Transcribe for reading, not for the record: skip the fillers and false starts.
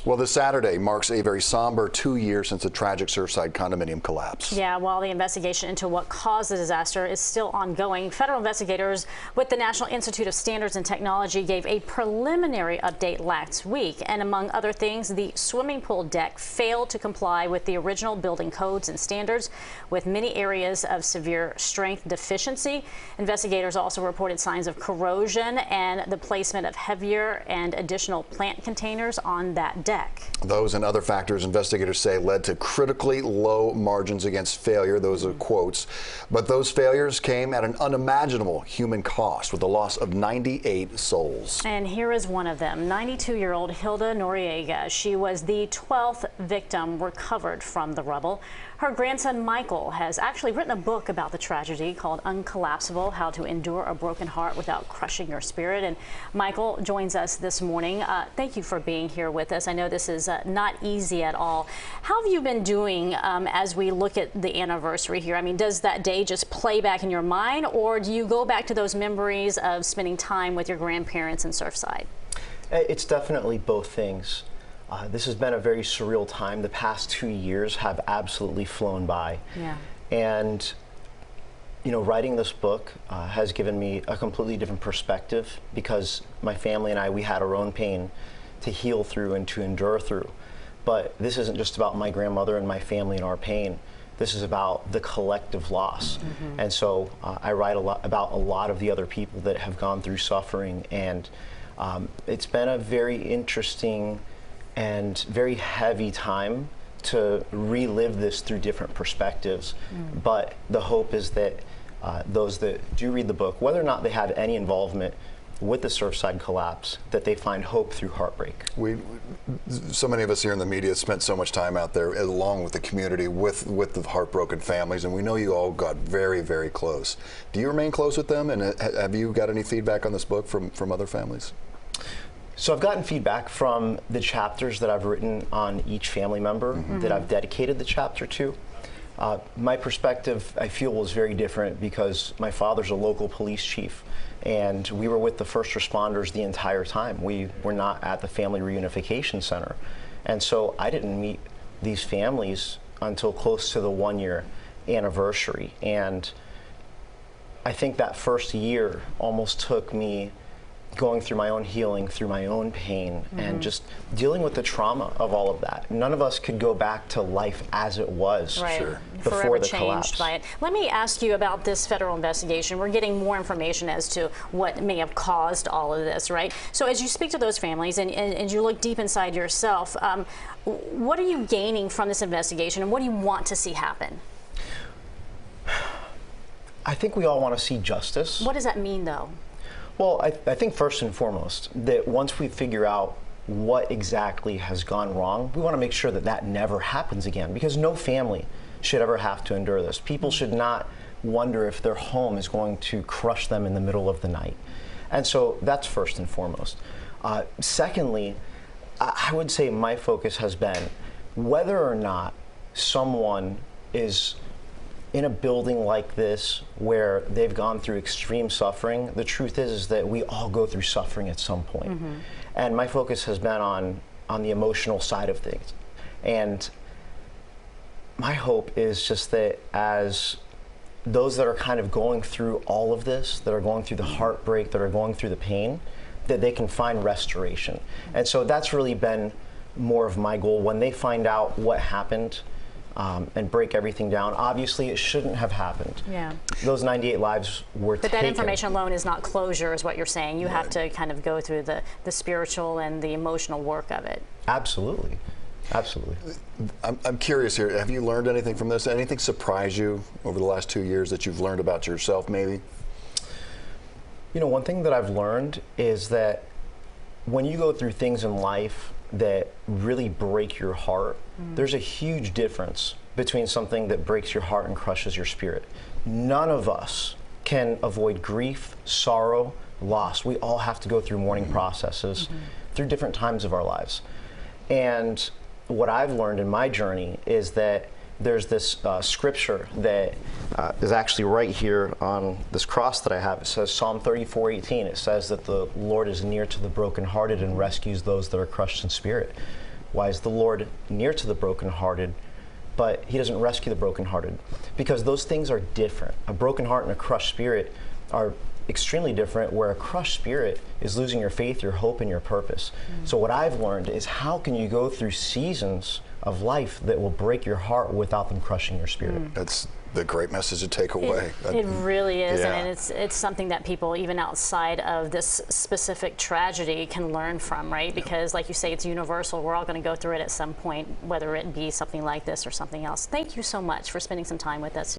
Well, this Saturday marks a very somber 2 years since a tragic Surfside condominium collapse. Yeah, while the investigation into what caused the disaster is still ongoing, federal investigators with the National Institute of Standards and Technology gave a preliminary update last week. And among other things, the swimming pool deck failed to comply with the original building codes and standards, with many areas of severe strength deficiency. Investigators also reported signs of corrosion and the placement of heavier and additional plant containers on that deck. Those and other factors investigators say led to critically low margins against failure. Those are quotes. But those failures came at an unimaginable human cost, with the loss of 98 souls. And here is one of them, 92-year-old Hilda Noriega. She was the 12th victim recovered from the rubble. Her grandson Michael has actually written a book about the tragedy called Uncollapsible: How to Endure a Broken Heart Without Crushing Your Spirit. And Michael joins us this morning. Thank you for being here with us. I know this is not easy at all. How have you been doing as we look at the anniversary here? I mean, does that day just play back in your mind, or do you go back to those memories of spending time with your grandparents in Surfside? It's definitely both things. This has been a very surreal time. The past 2 years have absolutely flown by. Yeah. And, you know, writing this book has given me a completely different perspective, because my family and I, we had our own pain to heal through and to endure through. But this isn't just about my grandmother and my family and our pain. This is about the collective loss. Mm-hmm. And so I write a lot about a lot of the other people that have gone through suffering. And it's been a very interesting and very heavy time to relive this through different perspectives. But the hope is that those that do read the book, whether or not they had any involvement with the Surfside collapse, that they find hope through heartbreak. So many of us here in the media spent so much time out there, along with the community, with the heartbroken families, and we know you all got very, very close. Do you remain close with them, and have you got any feedback on this book from other families? So I've gotten feedback from the chapters that I've written on each family member that I've dedicated the chapter to. My perspective, I feel, was very different, because my father's a local police chief, and we were with the first responders the entire time. We were not at the Family Reunification Center. And so I didn't meet these families until close to the 1-year anniversary. And I think that first year almost took me going through my own healing, through my own pain, and just dealing with the trauma of all of that. None of us could go back to life as it was before Forever the changed collapse. by it. Let me ask you about this federal investigation. We're getting more information as to what may have caused all of this, right? So as you speak to those families and you look deep inside yourself, what are you gaining from this investigation, and what do you want to see happen? I think we all want to see justice. What does that mean, though? Well, I think first and foremost that once we figure out what exactly has gone wrong, we want to make sure that that never happens again, because no family should ever have to endure this. People should not wonder if their home is going to crush them in the middle of the night. And so that's first and foremost. Secondly, I would say my focus has been whether or not someone is in a building like this where they've gone through extreme suffering. The truth is that we all go through suffering at some point. And my focus has been on the emotional side of things. And my hope is just that as those that are kind of going through all of this, that are going through the heartbreak, that are going through the pain, that they can find restoration. And so that's really been more of my goal. When they find out what happened, and break everything down. Obviously, it shouldn't have happened. Yeah. Those 98 lives were taken. But that information alone is not closure, is what you're saying. You have to kind of go through the spiritual and the emotional work of it. Absolutely. Absolutely. I'm curious here. Have you learned anything from this? Anything surprise you over the last 2 years that you've learned about yourself, maybe? You know, one thing that I've learned is that when you go through things in life that really break your heart, there's a huge difference between something that breaks your heart and crushes your spirit. None of us can avoid grief, sorrow, loss. We all have to go through mourning processes through different times of our lives. And what I've learned in my journey is that there's this scripture that is actually right here on this cross that I have. It says Psalm 34:18. It says that the Lord is near to the brokenhearted and rescues those that are crushed in spirit. Why is the Lord near to the brokenhearted, but he doesn't rescue the brokenhearted? Because those things are different. A broken heart and a crushed spirit are extremely different, where a crushed spirit is losing your faith, your hope, and your purpose. So what I've learned is, how can you go through seasons of life that will break your heart without them crushing your spirit? That's the great message to take away. It really is, Yeah. and it's something that people, even outside of this specific tragedy, can learn from, right? Because like you say, it's universal. We're all going to go through it at some point, whether it be something like this or something else. Thank you so much for spending some time with us.